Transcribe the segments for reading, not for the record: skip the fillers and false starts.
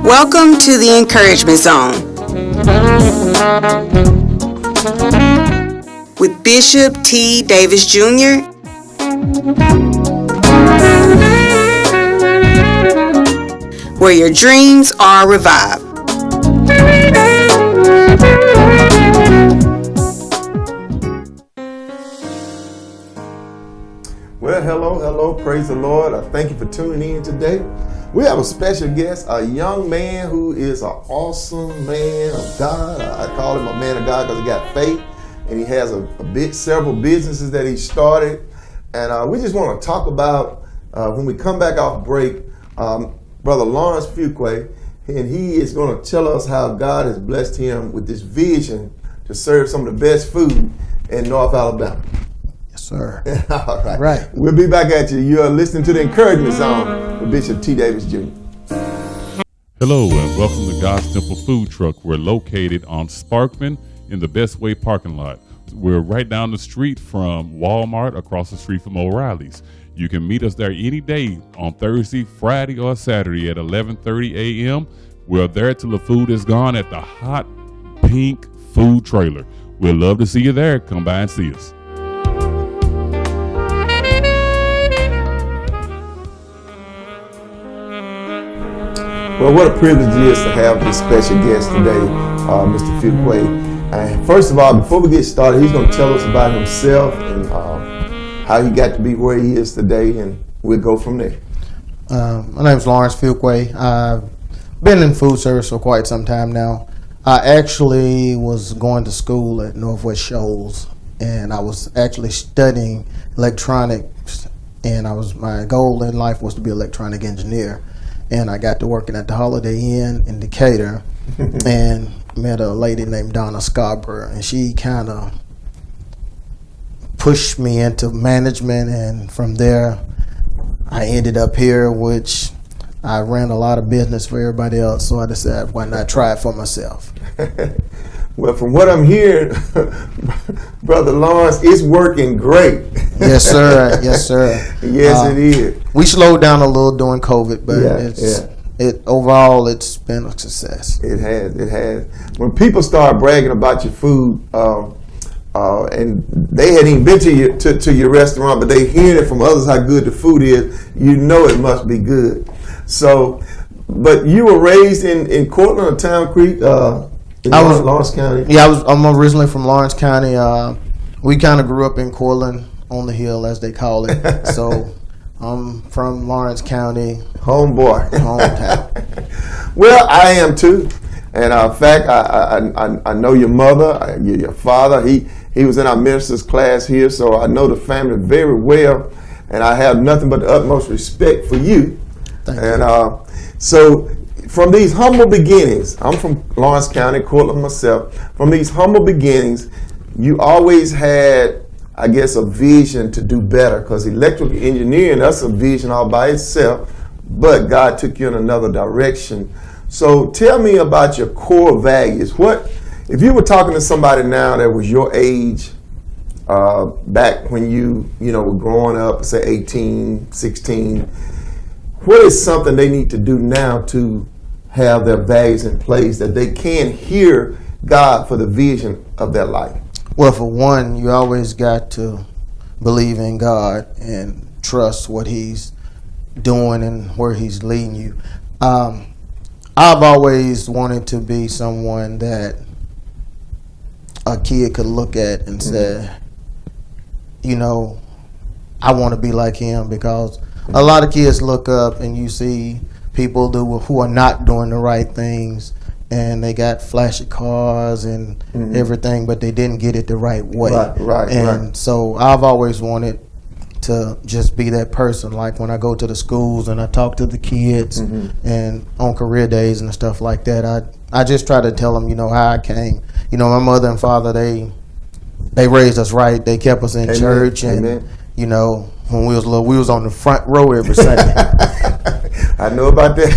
Welcome to the Encouragement Zone with Bishop T. Davis Jr. where your dreams are revived. Well, hello, praise the Lord. I thank you for tuning in today. We have a special guest, a young man who is an awesome man of God. I call him a man of God because he got faith, and he has several businesses that he started. And we just want to talk about, when we come back off break, Brother Lawrence Fuqra, and he is going to tell us how God has blessed him with this vision to serve some of the best food in North Alabama. Sir. All right. Right. We'll be back at you. You're listening to the Encouragement Zone with Bishop T. Davis Jr. Hello and welcome to God's Temple Food Truck. We're located on Sparkman in the Best Way parking lot. We're right down the street from Walmart, across the street from O'Reilly's. You can meet us there any day on Thursday, Friday, or Saturday at 11:30 a.m. We're there till the food is gone at the hot pink food trailer. We'd love to see you there. Come by and see us. Well, what a privilege it is to have this special guest today, Mr. Fuqra. And first of all, before we get started, he's going to tell us about himself and how he got to be where he is today, and we'll go from there. My name is Lawrence Fuqra. I've been in food service for quite some time now. I actually was going to school at Northwest Shoals, and I was actually studying electronics, and my goal in life was to be an electronic engineer. And I got to working at the Holiday Inn in Decatur and met a lady named Donna Scarborough, and she kind of pushed me into management, and from there I ended up here, which I ran a lot of business for everybody else, so I decided why not try it for myself. Well, from what I'm hearing, Brother Lawrence, it's working great. Yes, sir. Yes, sir. Yes, it is. We slowed down a little during COVID, but overall it's been a success. It has. When people start bragging about your food, and they hadn't even been to your restaurant, but they hearing it from others how good the food is, you know it must be good. So, but you were raised in Cortland or Town Creek? Lawrence County. Yeah, I'm originally from Lawrence County. We kind of grew up in Cortland on the hill, as they call it. So I'm from Lawrence County. Homeboy. Hometown. Well, I am too. And in fact, I know your mother, your father. He was in our minister's class here, so I know the family very well. And I have nothing but the utmost respect for you. Thank you. So from these humble beginnings, I'm from Lawrence County, Cortland myself. From these humble beginnings, you always had, I guess, a vision to do better, because electrical engineering, that's a vision all by itself, but God took you in another direction. So tell me about your core values. What, if you were talking to somebody now that was your age, back when you were growing up, say 18, 16, what is something they need to do now to have their values in place that they can hear God for the vision of their life? Well, for one, you always got to believe in God and trust what He's doing and where He's leading you. I've always wanted to be someone that a kid could look at and say, I want to be like him, because a lot of kids look up and you see people who are not doing the right things, and they got flashy cars and everything, but they didn't get it the right way. Right. So I've always wanted to just be that person. Like when I go to the schools and I talk to the kids and on career days and stuff like that, I just try to tell them, how I came. My mother and father, they raised us right. They kept us in church, and when we was little, we was on the front row every Sunday. I know about that.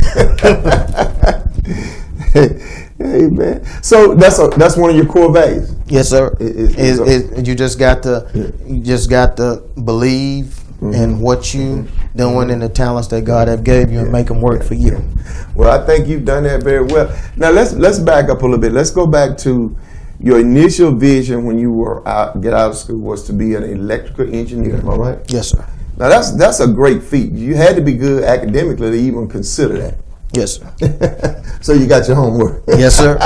Amen. So that's one of your core values. Yes, sir. You just got to believe in what you doing and the talents that God have gave you and make them work for you. Well, I think you've done that very well. Now let's back up a little bit. Let's go back to your initial vision when you were get out of school was to be an electrical engineer. Am I right? Yes, sir. Now that's a great feat. You had to be good academically to even consider that. Yes, sir. So you got your homework. Yes, sir.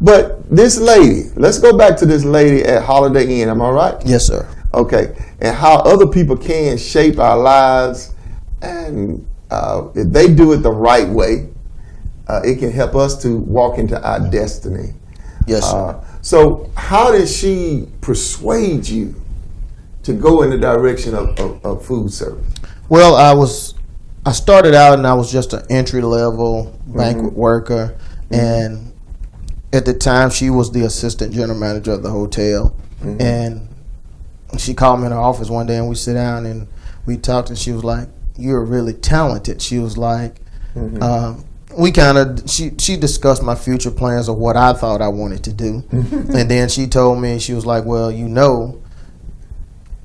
But this lady, let's go back to this lady at Holiday Inn. Am I right? Yes, sir. Okay. And how other people can shape our lives, and if they do it the right way, it can help us to walk into our destiny. Yes, sir. So how did she persuade you to go in the direction of food service? Well, I started out and I was just an entry level banquet worker, and at the time she was the assistant general manager of the hotel, and she called me in her office one day and we sit down and we talked, and she was like, "You're really talented." She was like, she discussed my future plans of what I thought I wanted to do, and then she told me, she was like, "Well, you know,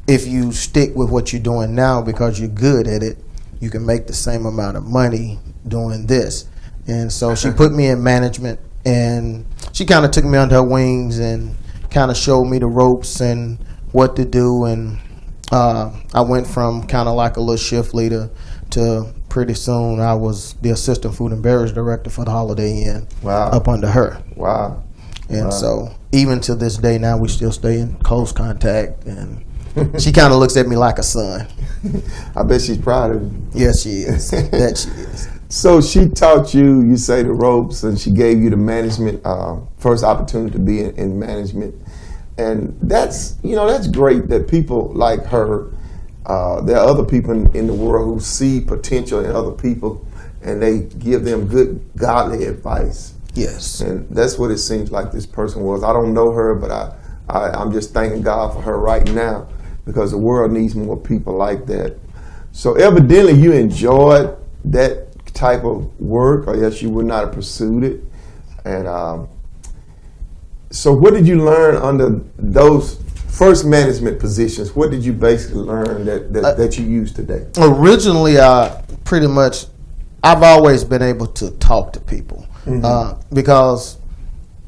if you stick with what you're doing now because you're good at it, you can make the same amount of money doing this." And so she put me in management, and she kind of took me under her wings and kind of showed me the ropes and what to do. And I went from kind of like a little shift leader to pretty soon I was the assistant food and beverage director for the Holiday Inn. Wow. Up under her. Wow. And so even to this day now, we still stay in close contact, and she kind of looks at me like a son. I bet she's proud of you. Yes, she is. That she is. So she taught you, you say, the ropes, and she gave you the management, first opportunity to be in management. And that's great that people like her, there are other people in the world who see potential in other people, and they give them good, godly advice. Yes. And that's what it seems like this person was. I don't know her, but I'm just thanking God for her right now, because the world needs more people like that. So evidently you enjoyed that type of work, or else you would not have pursued it. And so what did you learn under those first management positions? What did you basically learn that you use today? Originally, I've always been able to talk to people, because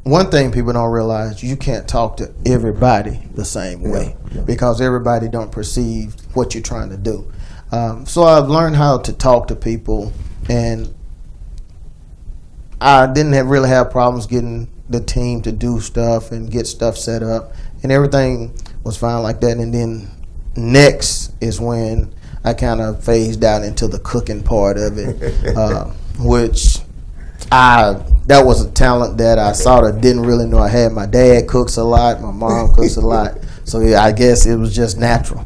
one thing people don't realize, you can't talk to everybody the same way, because everybody don't perceive what you're trying to do. So I've learned how to talk to people, and I didn't really have problems getting the team to do stuff and get stuff set up, and everything was fine like that. And then next is when I kind of phased out into the cooking part of it, which that was a talent that I sort of didn't really know I had. My dad cooks a lot, my mom cooks a lot, so yeah, I guess it was just natural.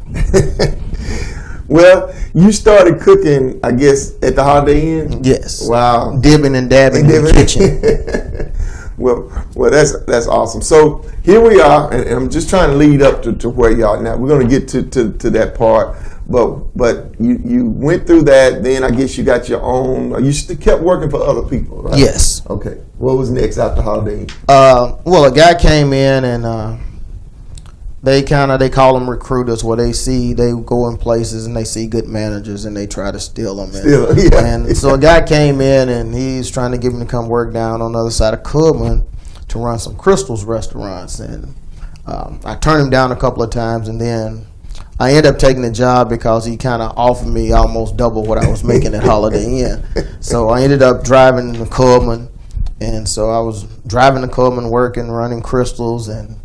Well, you started cooking, I guess, at the Holiday Inn? Yes. Wow. Dipping and dabbing in the kitchen. Well, that's awesome. So here we are, and I'm just trying to lead up to where you are now. We're going to get to that part, but you went through that. Then I guess you got your own. You still kept working for other people, right? Yes. Okay. What was next after Holiday Inn? Well, a guy came in, and they call them recruiters, where they go in places and they see good managers and they try to steal them. And so a guy came in and he's trying to get me to come work down on the other side of Clubman to run some Crystals restaurants. And I turned him down a couple of times, and then I ended up taking the job because he kind of offered me almost double what I was making at Holiday Inn. So I ended up driving to Clubman, and so I was driving to Clubman, working, running Crystals, and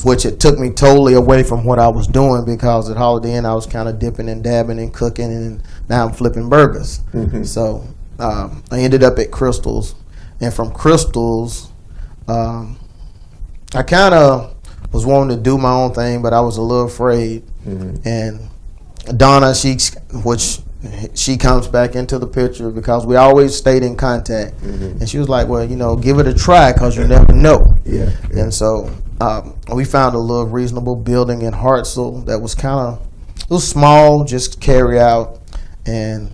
which it took me totally away from what I was doing, because at Holiday Inn I was kind of dipping and dabbing and cooking, and now I'm flipping burgers. So I ended up at Crystals, and from Crystals I kind of was wanting to do my own thing, but I was a little afraid. And Donna, she comes back into the picture, because we always stayed in contact, and she was like, "Well, give it a try, because you never know." And so we found a little reasonable building in Hartselle that was it was small, just carry out. And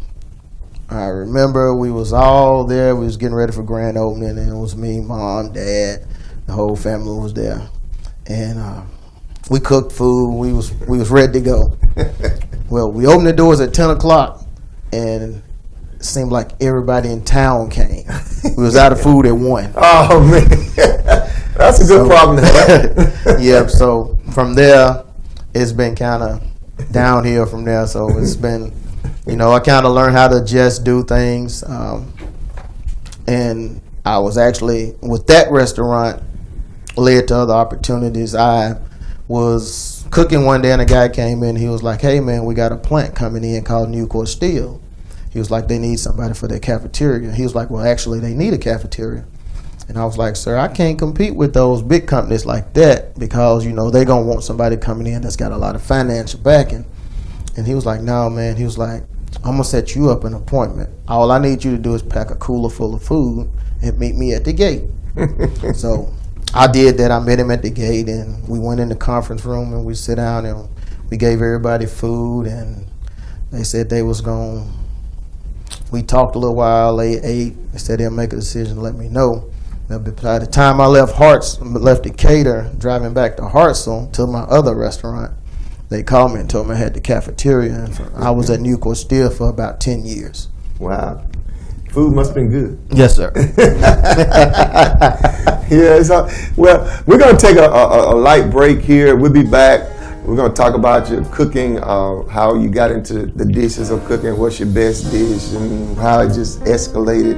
I remember we was all there. We was getting ready for grand opening, and it was me, mom, dad, the whole family was there, and we cooked food. We was ready to go. Well, we opened the doors at 10 o'clock, and it seemed like everybody in town came. We was out of food at 1. Oh, man. That's a good problem to have. Yep, so from there, it's been kind of downhill from there. So it's been, I kind of learned how to just do things. And I was actually, with that restaurant, led to other opportunities. I was cooking one day and a guy came in. He was like, "Hey man, we got a plant coming in called Nucor Steel." He was like, "They need somebody for their cafeteria." He was like, "Well, actually, they need a cafeteria." And I was like, "Sir, I can't compete with those big companies like that because, they're going to want somebody coming in that's got a lot of financial backing." And he was like, "No, man." He was like, "I'm going to set you up an appointment. All I need you to do is pack a cooler full of food and meet me at the gate." So I did that. I met him at the gate, and we went in the conference room, and we sit down, and we gave everybody food, and they said they was going. We talked a little while. They ate. They said they'll make a decision and let me know. But by the time I left Decatur, driving back to Hartselle to my other restaurant, they called me and told me I had the cafeteria, and I was at Nucor Steel for about 10 years. Wow. Food must have been good. Yes, sir. Yeah. Well, we're going to take a light break here. We'll be back. We're going to talk about your cooking, how you got into the dishes of cooking, what's your best dish, and how it just escalated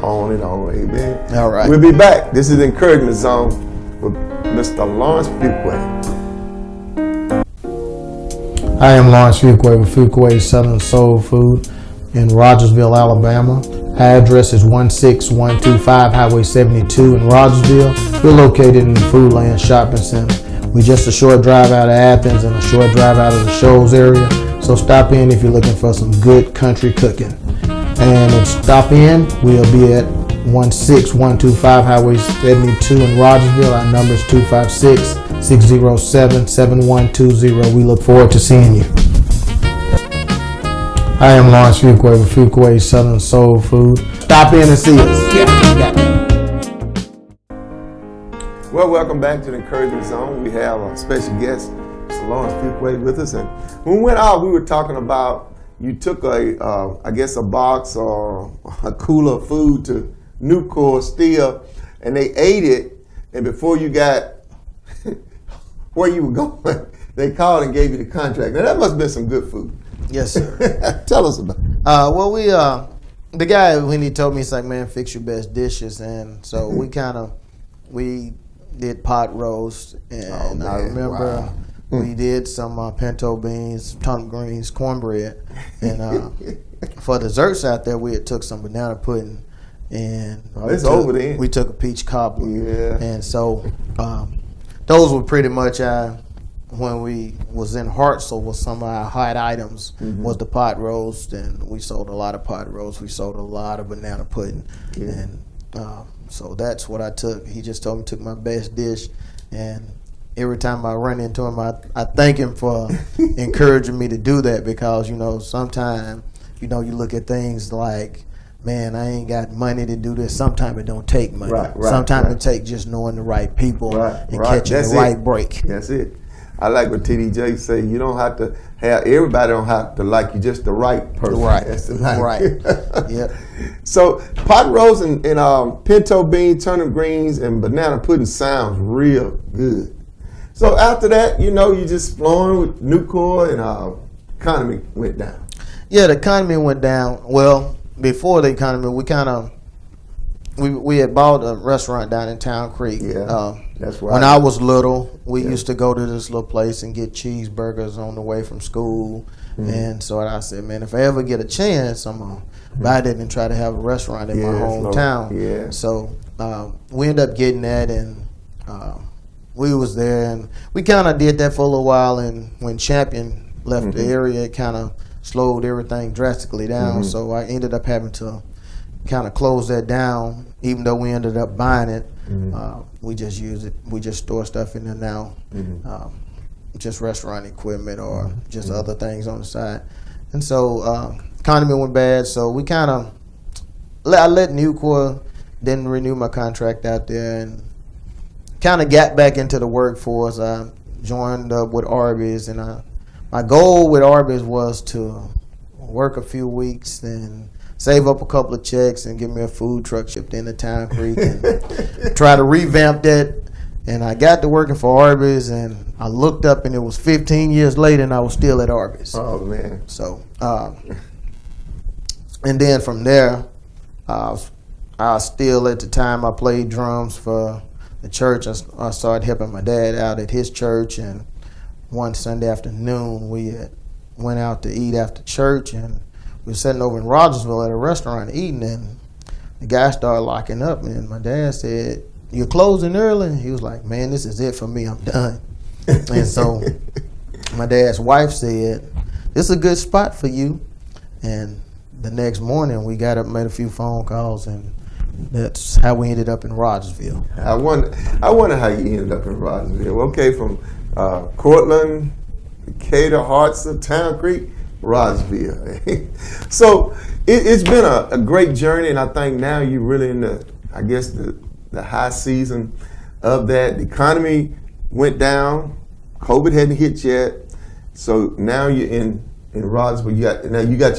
on and on. Amen. All right. We'll be back. This is the Encouragement Zone with Mr. Lawrence Fuqra. I am Lawrence Fuqra with Fuqra Southern Soul Food in Rogersville, Alabama. Address is 16125 Highway 72 in Rogersville. We're located in the Foodland Shopping Center. We're just a short drive out of Athens and a short drive out of the Shoals area. So stop in if you're looking for some good country cooking. And stop in, we'll be at 16125 Highway 72 in Rogersville. Our number is 256-607-7120. We look forward to seeing you. I am Lawrence Fuqra with Fuqra Southern Soul Food. Stop in and see us. Well, welcome back to the Encouragement Zone. We have a special guest, Mr. Lawrence Fuqra, with us. And when we went out, we were talking about you took a box or a cooler of food to Nucor Steel, and they ate it. And before you got where you were going, they called and gave you the contract. Now that must have been some good food. Yes, sir. Tell us about it. Well, the guy, when he told me, he's like, "Man, fix your best dishes." And so we did pot roast, and I remember we did some pinto beans, turnip greens, cornbread, and for desserts out there, we had took some banana pudding, and we took a peach cobbler. Yeah. And so those were pretty much when we was in Hartselle, was some of our hot items was the pot roast, and we sold a lot of pot roast. We sold a lot of banana pudding, and so that's what I took. He just told me took my best dish, and every time I run into him, I thank him for encouraging me to do that, because sometimes you look at things like, man, I ain't got money to do this. Sometimes it don't take money. Sometimes it take just knowing the right people and catching the right break. That's it. I like what TDJ say. You don't have to have, everybody don't have to like you, just the right person. Right. That's the like. Right. Yep. So pot roast and pinto beans, turnip greens, and banana pudding sounds real good. So after that, you just flowing with Nucor, and economy went down. Yeah, the economy went down. Well, before the economy, we had bought a restaurant down in Town Creek. Yeah, that's right. When I was little, we used to go to this little place and get cheeseburgers on the way from school. And so I said, man, if I ever get a chance, I'm going to buy that and try to have a restaurant in my hometown. Yeah. So we ended up getting that, and we was there, and we kind of did that for a little while. And when Champion left the area, it kind of slowed everything drastically down. So I ended up having to kind of close that down, even though we ended up buying it. We just use it. We just store stuff in there now, just restaurant equipment or just other things on the side. And so economy went bad, so we kind of I let Nucor, didn't renew my contract out there, and kind of got back into the workforce. I joined up with Arby's, and I my goal with Arby's was to work a few weeks and save up a couple of checks and get me a food truck shipped into Town Creek and try to revamp that. And I got to working for Arby's, and I looked up, and it was 15 years later, and I was still at Arby's. Oh man! So, and then from there, I still at the time I played drums for the church. I started helping my dad out at his church, and one Sunday afternoon we went out to eat after church, and we were sitting over in Rogersville at a restaurant eating, and the guy started locking up, and my dad said, "You're closing early?" He was like, "Man, this is it for me. I'm done." And so my dad's wife said, "This is a good spot for you." And the next morning we got up, made a few phone calls, and that's how we ended up in Rogersville. I wonder how you ended up in Rogersville. Okay, from Cortland, Decatur, Hartsville, Town Creek, Rogersville. So it's been a great journey, and I think now you're really in the high season of that. The economy went down. COVID hadn't hit yet. So now you're in Rogersville. You got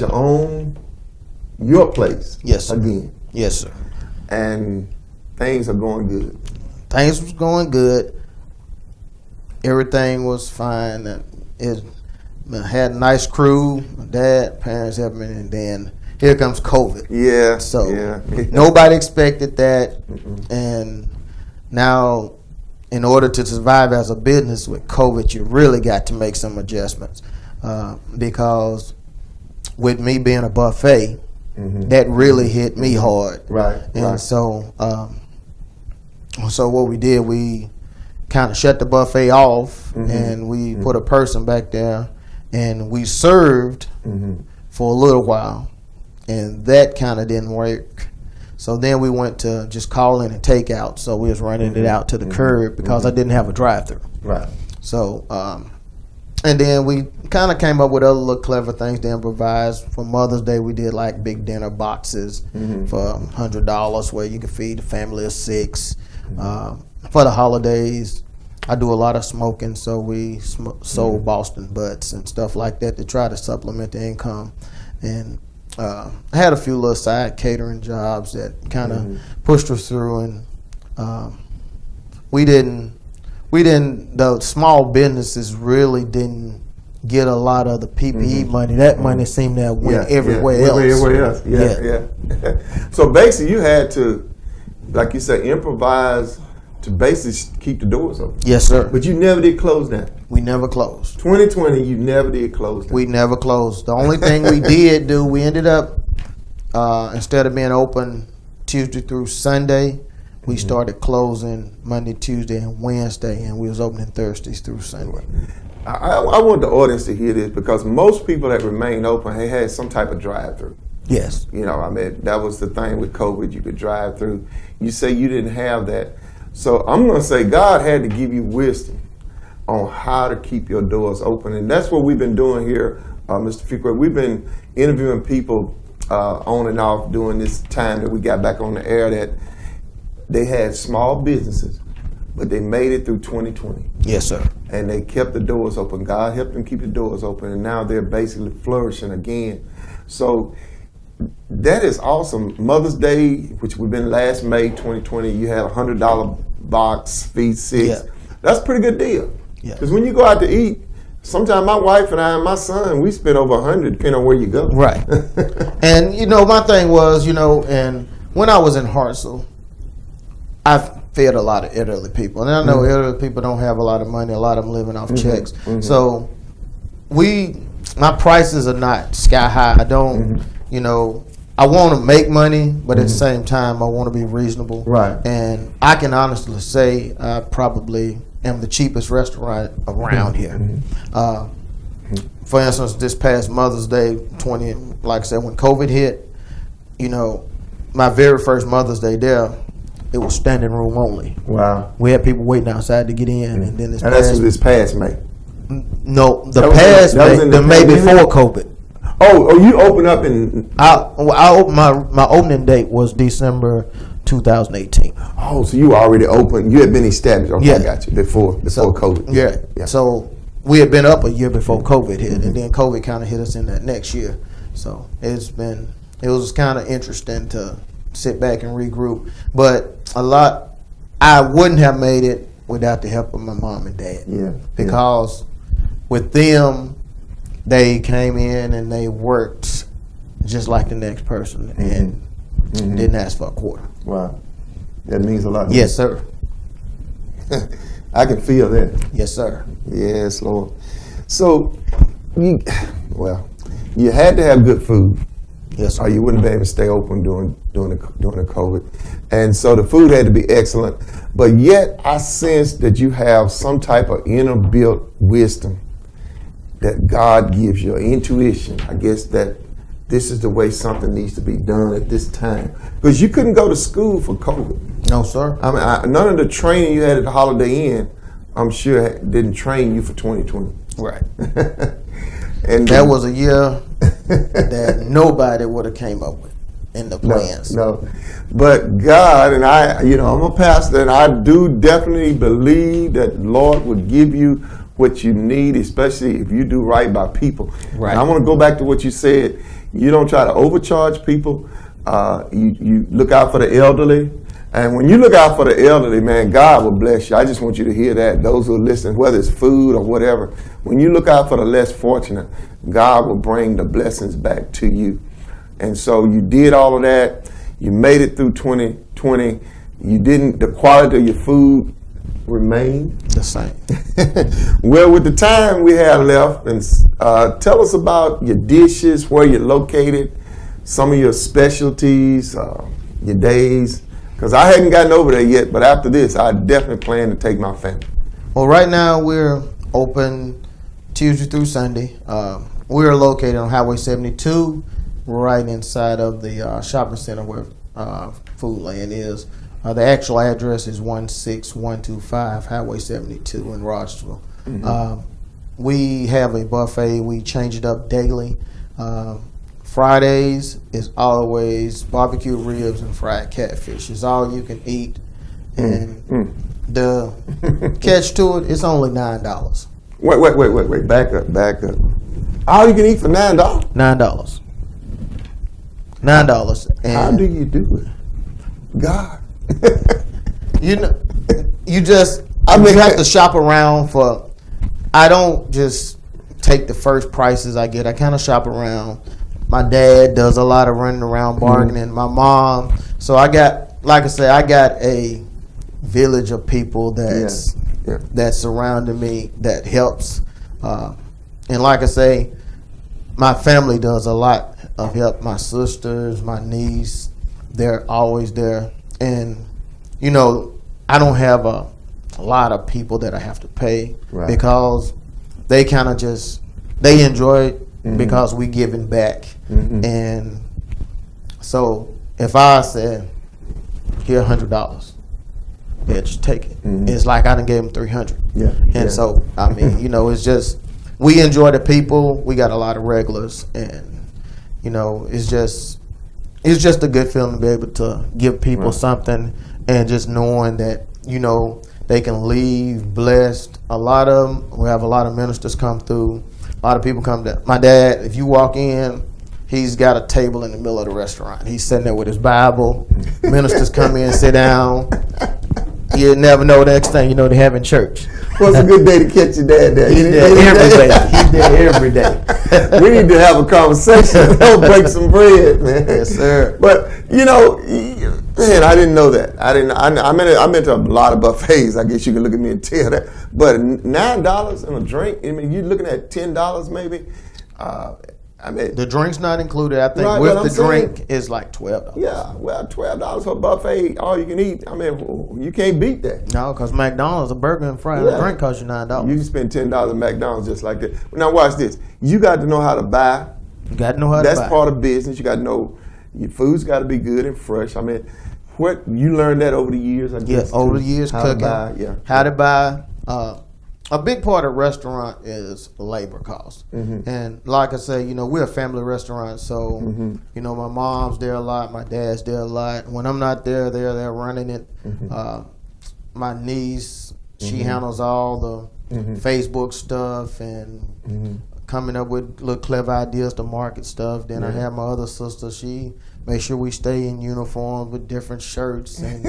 your place. Yes, sir. Again. Yes, sir. And things are going good. Things was going good. Everything was fine. I had a nice crew. My dad, parents helped me, and then here comes COVID. Yeah. So yeah. nobody expected that. And now, in order to survive as a business with COVID, you really got to make some adjustments. Because with me being a buffet, that really hit me hard. Right. And so what we did, we kind of shut the buffet off, and we put a person back there, and we served for a little while, and that kind of didn't work. So then we went to just call in and take out. So we was running it out to the curb because I didn't have a drive-through. Right. So and then we kind of came up with other little clever things to improvise. For Mother's Day, we did like big dinner boxes for $100 where you could feed a family of 6. For the holidays, I do a lot of smoking, so we sold Boston butts and stuff like that to try to supplement the income. And I had a few little side catering jobs that kind of pushed us through, and the small businesses really didn't get a lot of the PPE money. That money seemed to have went everywhere else. Everywhere else. Yeah. So basically you had to, like you said, improvise to basically keep the doors open. Yes, sir. But you never did close down. We never closed. 2020, you never did close down. We never closed. The only thing we did do, we ended up, instead of being open Tuesday through Sunday, we started closing Monday, Tuesday, and Wednesday, and we was opening Thursdays through Sunday. I want the audience to hear this because most people that remained open had some type of drive-through. Yes. You know, I mean, that was the thing with COVID. You could drive through. You say you didn't have that. So I'm going to say God had to give you wisdom on how to keep your doors open. And that's what we've been doing here, Mr. Fuqra. We've been interviewing people on and off during this time that we got back on the air that they had small businesses, but they made it through 2020. Yes, sir. And they kept the doors open. God helped them keep the doors open, and now they're basically flourishing again. So that is awesome. Mother's Day, which we've been last May 2020, you had a $100 box, feed 6. Yeah. That's a pretty good deal. Yeah. Because when you go out to eat, sometimes my wife and I and my son, we spend over 100 depending on where you go. Right. And, my thing was, and when I was in Hartsville, I fed a lot of elderly people. And I know elderly people don't have a lot of money. A lot of them living off checks. So my prices are not sky high. I don't, I want to make money, but at the same time, I want to be reasonable. Right. And I can honestly say I probably am the cheapest restaurant around here. For instance, this past Mother's Day, like I said, when COVID hit, my very first Mother's Day there, it was standing room only. Wow. We had people waiting outside to get in, and then this past May. No, the May before COVID. Oh, you opened up in... I opened my opening date was December 2018. Oh, so you were already open. You had been established. Okay, Yeah. I got you. Before COVID. Yeah. So we had been up a year before COVID hit, and then COVID kind of hit us in that next year. So it was kind of interesting to sit back and regroup. But I wouldn't have made it without the help of my mom and dad. Yeah. Because with them, they came in and they worked just like the next person and didn't ask for a quarter. Wow. That means a lot. Yes, sir. I can feel that. Yes, sir. Yes, Lord. So, you had to have good food. Yes, sir. Or you wouldn't be able to stay open during the COVID. And so the food had to be excellent. But yet I sense that you have some type of inner built wisdom that God gives you, intuition. I guess that this is the way something needs to be done at this time. Because you couldn't go to school for COVID. No, sir. I mean, none of the training you had at the Holiday Inn, I'm sure, didn't train you for 2020. Right. And that was a year that nobody would have came up with in the plans. No. But God, and I'm a pastor, and I do definitely believe that Lord would give you what you need, especially if you do right by people. Right. And I want to go back to what you said. You don't try to overcharge people. You look out for the elderly. And when you look out for the elderly, man, God will bless you. I just want you to hear that. Those who are listening, whether it's food or whatever, when you look out for the less fortunate, God will bring the blessings back to you. And so you did all of that. You made it through 2020. The quality of your food remained The same. Well, with the time we have left, and tell us about your dishes, where you're located, some of your specialties, your days. Because I hadn't gotten over there yet, but after this, I definitely plan to take my family. Well, right now we're open Tuesday through Sunday. We're located on Highway 72, right inside of the shopping center where Food Land is. The actual address is 16125 Highway 72 in Rogersville. We have a buffet. We change it up daily. Fridays is always barbecue ribs and fried catfish. It's all you can eat. And the catch to it, it's only $9. Wait. Back up. All you can eat for $9? $9. $9. And how do you do it? God. you have to shop around for. I don't just take the first prices I get. I kind of shop around. My dad does a lot of running around bargaining. My mom. So I got a village of people that's surrounding me that helps. And like I say, my family does a lot of help. My sisters, my niece, they're always there. And, I don't have a lot of people that I have to pay because they kind of they enjoy it because we giving back. And so if I said, here $100, yeah, just take it. It's like I done gave them 300. So, I mean, it's just, we enjoy the people. We got a lot of regulars, and, it's just a good feeling to be able to give people something, and just knowing that, they can leave blessed. We have a lot of ministers come through. A lot of people come to my dad. If you walk in, he's got a table in the middle of the restaurant. He's sitting there with his Bible. Ministers come in, sit down. You never know the next thing they're having church. Well, it's a good day to catch your dad there. He's there every day. He's there every day. We need to have a conversation. Don't break some bread, man. Yes, sir. But man, I didn't know that. I'm into a lot of buffets. I guess you can look at me and tell that. But $9 and a drink. I mean, you're looking at $10 maybe. The drink's not included. I think with the drink is like $12. Yeah, well, $12 for a buffet, all you can eat. I mean, you can't beat that. No, because McDonald's, a burger and fries, a drink costs you $9. You can spend $10 at McDonald's just like that. Now watch this. You got to know how to buy. You got to know how to buy. That's part of business. You got to know your food's got to be good and fresh. I mean, what you learned that over the years, I guess. Yeah, over the years, how cooking. To buy, how to buy. A big part of restaurant is labor cost. And like I say, we're a family restaurant, so my mom's there a lot, my dad's there a lot. When I'm not there, they're running it. My niece, she handles all Facebook stuff and coming up with little clever ideas to market stuff. Then I have my other sister. She make sure we stay in uniform with different shirts and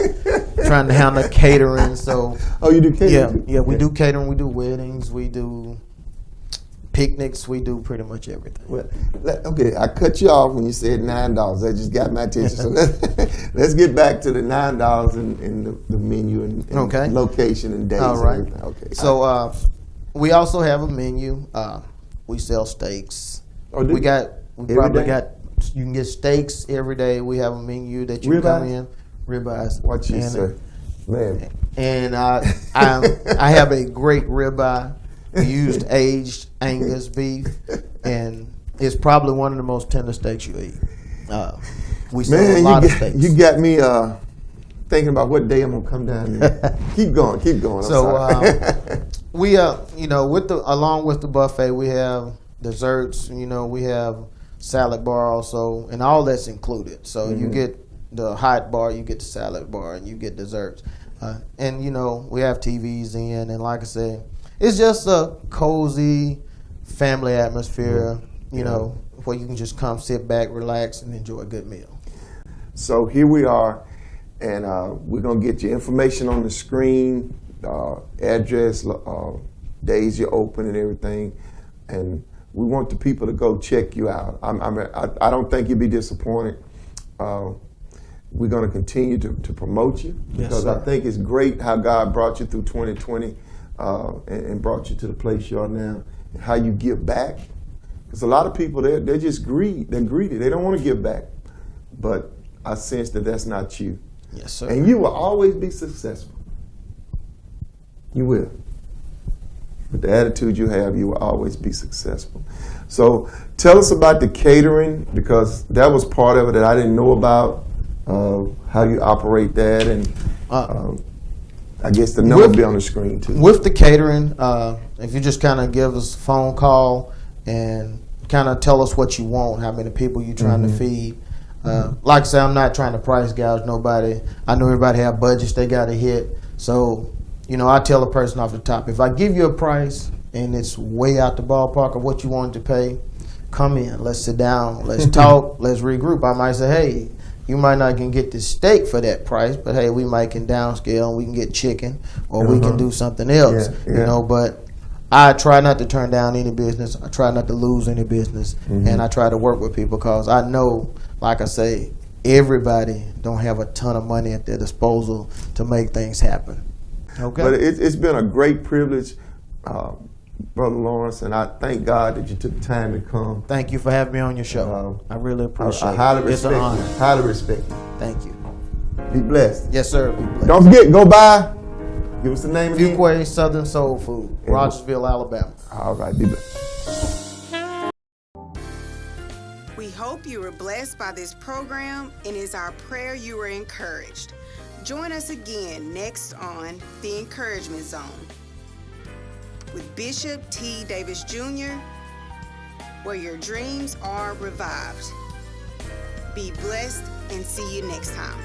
trying to handle catering. So you do catering? Yeah, we do catering. We do weddings. We do picnics. We do pretty much everything. Well, okay, I cut you off when you said $9. That just got my attention. So let's get back to the $9 and the menu and location and days. All right. And everything. Okay. So we also have a menu. We sell steaks. Oh, We probably got. You can get steaks every day. We have a menu that you come in. Ribeyes. What you say, man? And I have a great ribeye. We used aged Angus beef, and it's probably one of the most tender steaks you eat. We sell a lot of steaks. You got me thinking about what day I'm gonna come down there. Keep going. We along with the buffet, we have desserts. We have salad bar also, and all that's included. So you get the hot bar, you get the salad bar, and you get desserts. And we have TVs in, and like I said, it's just a cozy family atmosphere. Where you can just come, sit back, relax, and enjoy a good meal. So here we are, and we're gonna get your information on the screen, address, days you're open, and everything, and we want the people to go check you out. I don't think you'll be disappointed. We're going to continue to promote you because I think it's great how God brought you through 2020 and brought you to the place you are now, and how you give back. Because a lot of people, they're just greedy. They're greedy. They don't want to give back. But I sense that that's not you. Yes, sir. And you will always be successful. You will. With the attitude you have, you will always be successful. So tell us about the catering, because that was part of it that I didn't know about, how you operate that, and I guess the number will be on the screen too. With the catering, if you just kind of give us a phone call and kind of tell us what you want, how many people you're trying to feed. Like I said, I'm not trying to price gouge nobody. I know everybody have budgets they got to hit. So I tell a person off the top, if I give you a price and it's way out the ballpark of what you wanted to pay, come in, let's sit down, let's talk, let's regroup. I might say, hey, you might not can get the steak for that price, but hey, we might can downscale and we can get chicken, or we can do something else, but I try not to turn down any business. I try not to lose any business, and I try to work with people because I know, like I say, everybody don't have a ton of money at their disposal to make things happen. Okay. But it's been a great privilege, Brother Lawrence, and I thank God that you took time to come. Thank you for having me on your show. I really appreciate it. I highly respect it's an honor. you. Highly respect you. Thank you. Be blessed. Yes, sir. Be blessed. Don't forget, go by. Give us the name again. Fuqra Southern Soul Food, Rogersville, Alabama. All right, be blessed. We hope you were blessed by this program, and it's our prayer you were encouraged. Join us again next on The Encouragement Zone with Bishop T. Davis Jr., where your dreams are revived. Be blessed and see you next time.